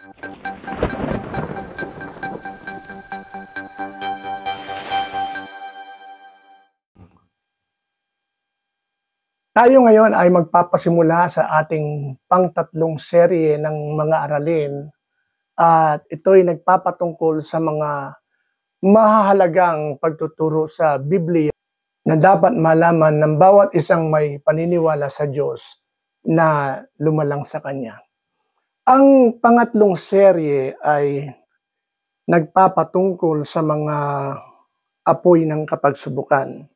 Tayo ngayon ay magpapasimula sa ating pangtatlong serye ng mga aralin at ito'y nagpapatungkol sa mga mahahalagang pagtuturo sa Biblia na dapat malaman ng bawat isang may paniniwala sa Diyos na lumalang sa Kanya. Ang pangatlong serye ay nagpapatungkol sa mga apoy ng kapagsubukan.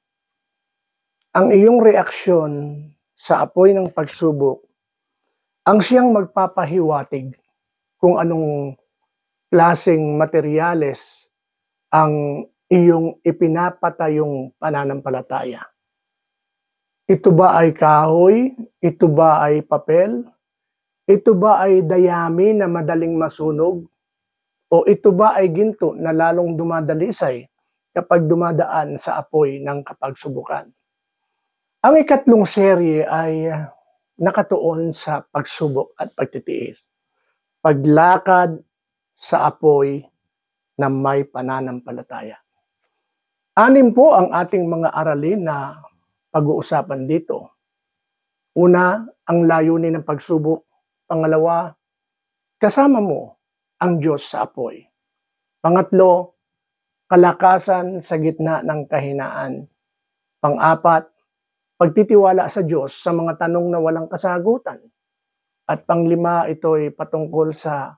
Ang iyong reaksyon sa apoy ng pagsubok ang siyang magpapahiwatig kung anong klaseng materyales ang iyong ipinapatayong pananampalataya. Ito ba ay kahoy? Ito ba ay papel? Ito ba ay dayami na madaling masunog? O ito ba ay ginto na lalong dumadalisay kapag dumadaan sa apoy ng kapagsubukan? Ang ikatlong serye ay nakatuon sa pagsubok at pagtitiis. Paglakad sa apoy na may pananampalataya. 6 po ang ating mga aralin na pag-uusapan dito. Una, ang layunin ng pagsubok. Pangalawa, kasama mo ang Diyos sa apoy. Pangatlo, kalakasan sa gitna ng kahinaan. Pang-apat, pagtitiwala sa Diyos sa mga tanong na walang kasagutan. At panglima, ito'y patungkol sa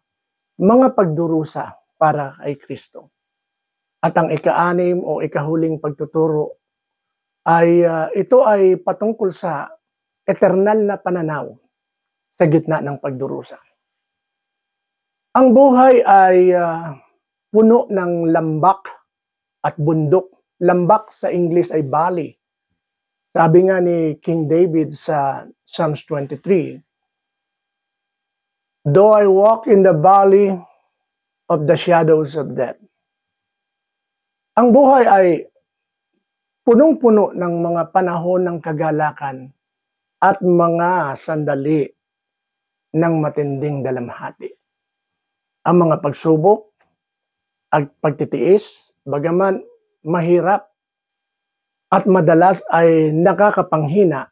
mga pagdurusa para kay Kristo. At ang ika-6 o ikahuling pagtuturo ay ito ay patungkol sa eternal na pananaw sa gitna ng pagdurusa. Ang buhay ay puno ng lambak at bundok. Lambak sa English ay valley. Sabi nga ni King David sa Psalms 23, "Though I walk in the valley of the shadows of death." Ang buhay ay punong-puno ng mga panahon ng kagalakan at mga sandali ng matinding dalamhati. Ang mga pagsubok at pagtitiis, bagaman mahirap at madalas ay nakakapanghina,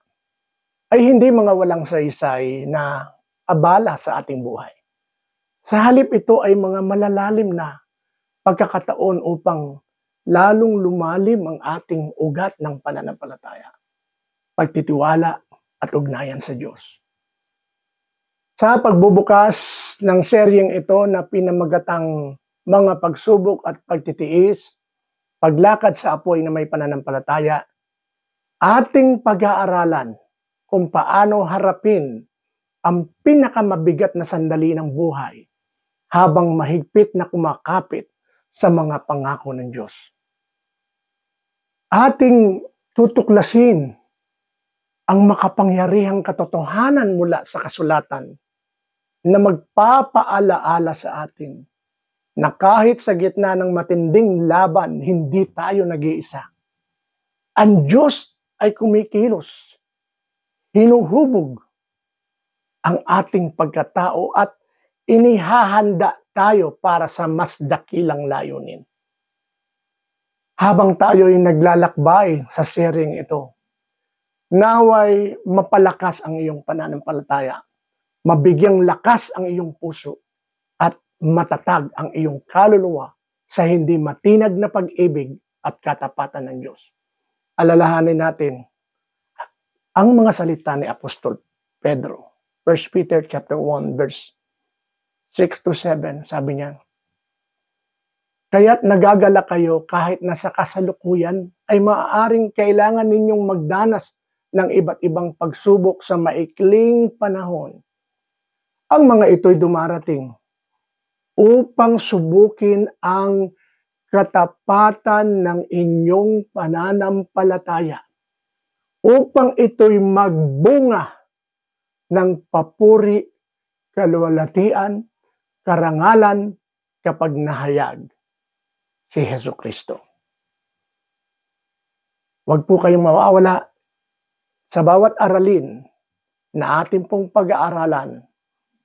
ay hindi mga walang saysay na abala sa ating buhay. Sa halip ito ay mga malalalim na pagkakataon upang lalong lumalim ang ating ugat ng pananampalataya, pagtitiwala at ugnayan sa Diyos. Sa pagbubukas ng seryeng ito na pinamagatang mga pagsubok at pagtitiis, paglakad sa apoy na may pananampalataya, ating pag-aaralan kung paano harapin ang pinakamabigat na sandali ng buhay habang mahigpit na kumakapit sa mga pangako ng Diyos. Ating tutuklasin ang makapangyarihang katotohanan mula sa kasulatan na magpapaalaala sa atin na kahit sa gitna ng matinding laban, hindi tayo nag-iisa. Ang Diyos ay kumikilos, hinuhubog ang ating pagkatao at inihahanda tayo para sa mas dakilang layunin. Habang tayo ay naglalakbay sa seryeng ito, naway mapalakas ang iyong pananampalataya, mabigyang lakas ang iyong puso, at matatag ang iyong kaluluwa sa hindi matinag na pag-ibig at katapatan ng Diyos. Alalahanin natin ang mga salita ni Apostol Pedro. 1 Peter chapter 1 verse 6-7, sabi niya, "Kaya't nagagala kayo kahit nasa kasalukuyan ay maaaring kailangan ninyong magdanas ng iba't ibang pagsubok sa maikling panahon. Ang mga ito'y dumarating upang subukin ang katapatan ng inyong pananampalataya, upang ito'y magbunga ng papuri, kaluwalhatian, karangalan kapag nahayag si Jesucristo." Huwag po kayong mawawala sa bawat aralin na ating pong pag-aaralan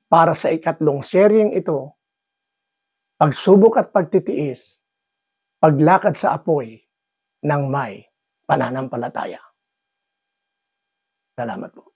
para sa ikatlong seryeng ito pagsubok at pagtitiis, paglakad sa apoy ng may pananampalataya. Salamat po.